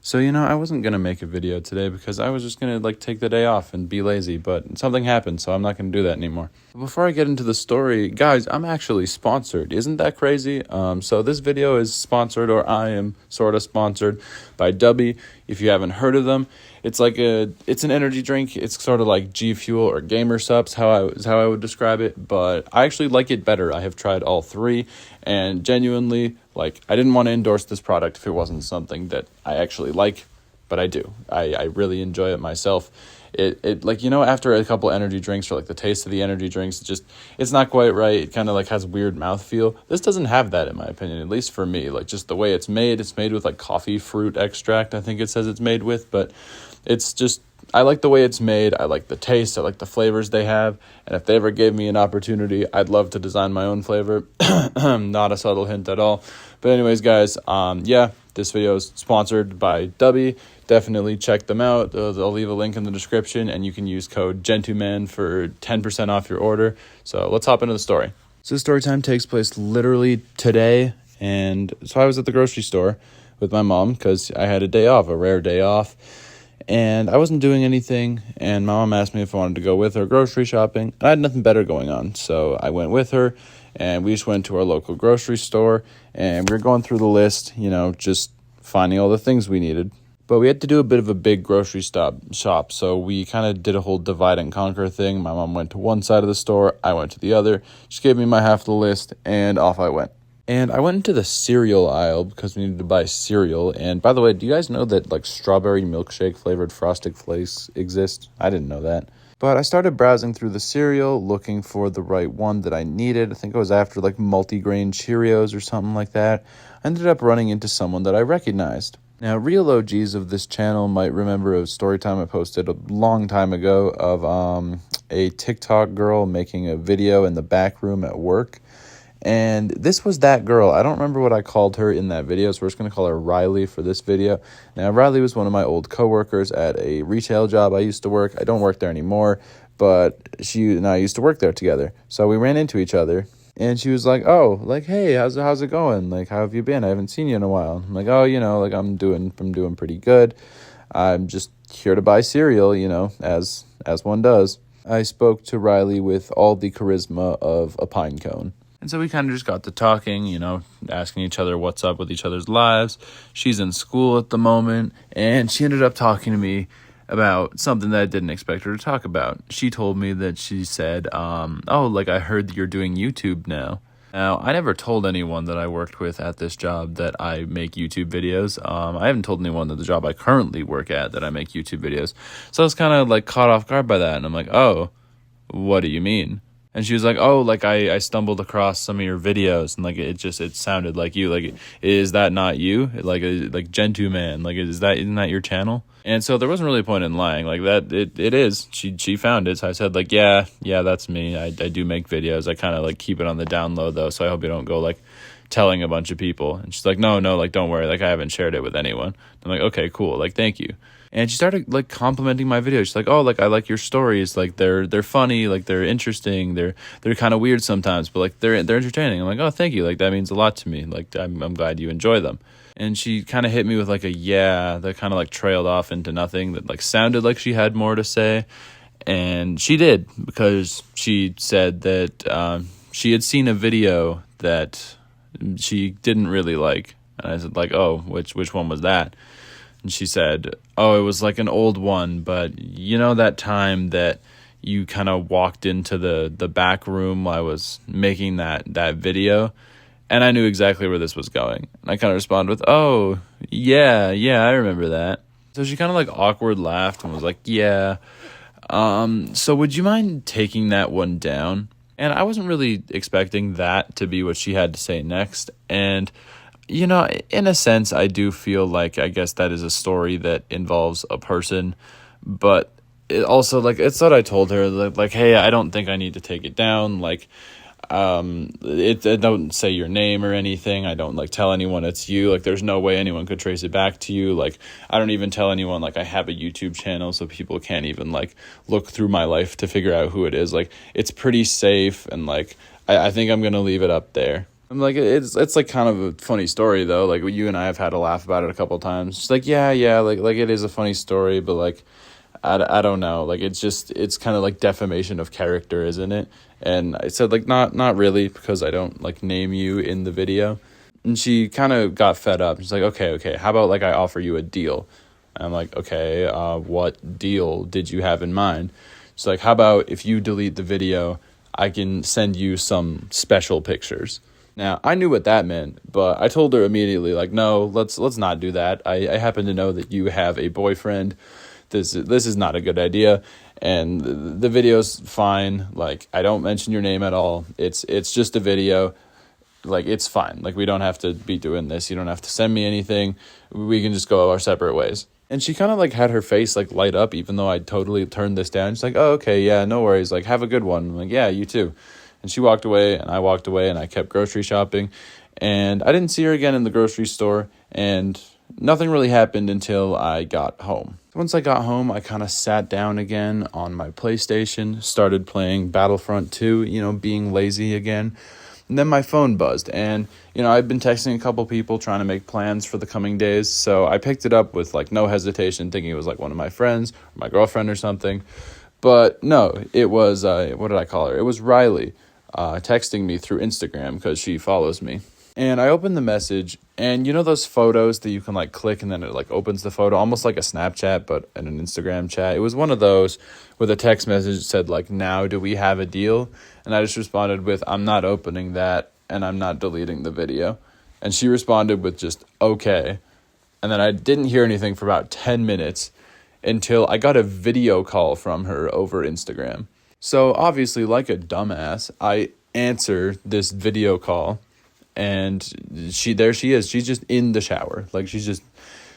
So, I wasn't going to make a video today because I was just going to take the day off and be lazy, but something happened, so I'm not going to do that anymore. Before I get into the story, guys, I'm actually sponsored. Isn't that crazy? So this video is sponsored, or I am sort of sponsored by Dubby. If you haven't heard of them, it's an energy drink. It's sort of like G Fuel or Gamer Supps, how I would describe it, but I actually like it better. I have tried all three, and genuinely, I didn't want to endorse this product if it wasn't something that I actually like, but I do. I really enjoy it myself. It after a couple energy drinks, or the taste of the energy drinks, it's not quite right. It kind of has weird mouthfeel. This doesn't have that, in my opinion, at least for me. Just the way it's made with coffee fruit extract, I think it says it's made with, but it's just, I like the way it's made. I like the taste. I like the flavors they have. And if they ever gave me an opportunity, I'd love to design my own flavor. Not a subtle hint at all. But anyways, guys, this video is sponsored by Dubby. Definitely check them out. I'll leave a link in the description, and you can use code GentooMan for 10% off your order. So let's hop into the story. So story time takes place literally today. And so I was at the grocery store with my mom because I had a rare day off. And I wasn't doing anything, and my mom asked me if I wanted to go with her grocery shopping. I had nothing better going on, so I went with her, and we just went to our local grocery store, and we were going through the list, just finding all the things we needed. But we had to do a bit of a big grocery shop, so we kind of did a whole divide and conquer thing. My mom went to one side of the store, I went to the other. She gave me my half of the list, and off I went. And I went into the cereal aisle because we needed to buy cereal. And by the way, do you guys know that strawberry milkshake flavored Frosted Flakes exist? I didn't know that. But I started browsing through the cereal, looking for the right one that I needed. I think it was after multigrain Cheerios or something like that. I ended up running into someone that I recognized. Now, real OGs of this channel might remember a story time I posted a long time ago of a TikTok girl making a video in the back room at work. And this was that girl. I don't remember what I called her in that video, so we're just going to call her Riley for this video. Now, Riley was one of my old coworkers at a retail job I used to work. I don't work there anymore, but she and I used to work there together. So we ran into each other, and she was like, hey, how's it going? How have you been? I haven't seen you in a while. I'm like, I'm doing pretty good. I'm just here to buy cereal, as one does. I spoke to Riley with all the charisma of a pine cone. And so we kind of just got to talking, asking each other what's up with each other's lives. She's in school at the moment, and she ended up talking to me about something that I didn't expect her to talk about. She told me that she said, I heard that you're doing YouTube now. Now, I never told anyone that I worked with at this job that I make YouTube videos. I haven't told anyone that the job I currently work at that I make YouTube videos. So I was kind of caught off guard by that, and I'm like, oh, what do you mean? And she was like, I stumbled across some of your videos, and it sounded like you. Is that not you? Like GentooMan, isn't that your channel? And so there wasn't really a point in lying. It is. She found it. So I said yeah, that's me. I do make videos. I kind of keep it on the down low though. So I hope you don't go telling a bunch of people. And she's like, no, don't worry. I haven't shared it with anyone. I'm like, okay, cool. Thank you. And she started complimenting my videos. She's like, I like your stories. They're funny. They're interesting. They're kind of weird sometimes, but they're entertaining. I'm like, oh, thank you. That means a lot to me. I'm glad you enjoy them. And she kind of hit me with a yeah that kind of trailed off into nothing that sounded like she had more to say. And she did, because she said that she had seen a video that she didn't really like. And I said which one was that? And she said, it was an old one, but that time that you kind of walked into the back room while I was making that video, and I knew exactly where this was going. And I kind of responded with, oh, yeah, I remember that. So she kind of awkward laughed and was like, yeah. So would you mind taking that one down? And I wasn't really expecting that to be what she had to say next. And in a sense, I do feel I guess that is a story that involves a person, but it also, it's what I told her, hey, I don't think I need to take it down. It don't say your name or anything. I don't tell anyone it's you. There's no way anyone could trace it back to you. I don't even tell anyone I have a YouTube channel, so people can't even look through my life to figure out who it is. It's pretty safe, and I think I'm gonna leave it up there. I'm like, it's like kind of a funny story though. Like you and I have had a laugh about it a couple times. She's like, yeah, like it is a funny story, but like, I don't know. Like it's kind of like defamation of character, isn't it? And I said like, not really, because I don't like name you in the video. And she kind of got fed up. She's like, okay, how about like I offer you a deal? And I'm like, okay, what deal did you have in mind? She's like, how about if you delete the video, I can send you some special pictures. Now, I knew what that meant, but I told her immediately, like, no, let's not do that. I happen to know that you have a boyfriend. This is not a good idea, and the video's fine. Like, I don't mention your name at all. It's just a video. Like, it's fine. Like, we don't have to be doing this. You don't have to send me anything. We can just go our separate ways. And she kind of, like, had her face, like, light up, even though I totally turned this down. She's like, oh, okay, yeah, no worries. Like, have a good one. I'm like, yeah, you too. And she walked away, and I walked away, and I kept grocery shopping. And I didn't see her again in the grocery store, and nothing really happened until I got home. Once I got home, I kind of sat down again on my PlayStation, started playing Battlefront 2, being lazy again. And then my phone buzzed, and, I've been texting a couple people trying to make plans for the coming days, so I picked it up with, like, no hesitation, thinking it was, like, one of my friends or my girlfriend or something. But no, it was, what did I call her? It was Riley, texting me through Instagram because she follows me. And I opened the message, and those photos that you can, like, click, and then it, like, opens the photo, almost like a Snapchat, but in an Instagram chat. It was one of those with a text message that said, like, now do we have a deal? And I just responded with, I'm not opening that, and I'm not deleting the video. And she responded with just, okay. And then I didn't hear anything for about 10 minutes until I got a video call from her over Instagram. So obviously, like a dumbass, I answer this video call, and there she is. She's just in the shower. Like, she's just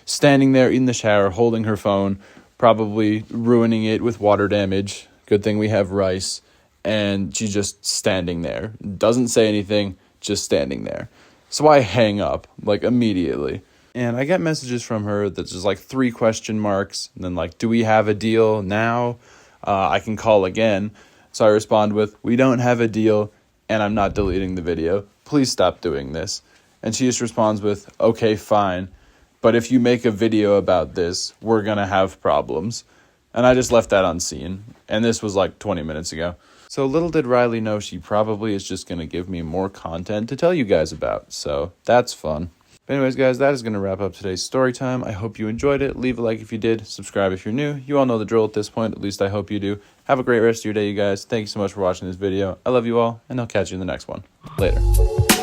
standing there in the shower, holding her phone, probably ruining it with water damage. Good thing we have rice. And she's just standing there. Doesn't say anything, just standing there. So I hang up, like, immediately. And I get messages from her that's just, like, 3 question marks. And then, like, do we have a deal now? I can call again. So I respond with, we don't have a deal, and I'm not deleting the video. Please stop doing this. And she just responds with, okay, fine. But if you make a video about this, we're going to have problems. And I just left that unseen. And this was like 20 minutes ago. So little did Riley know she probably is just going to give me more content to tell you guys about. So that's fun. But anyways, guys, that is going to wrap up today's story time. I hope you enjoyed it. Leave a like if you did. Subscribe if you're new. You all know the drill at this point. At least I hope you do. Have a great rest of your day, you guys. Thank you so much for watching this video. I love you all, and I'll catch you in the next one. Later.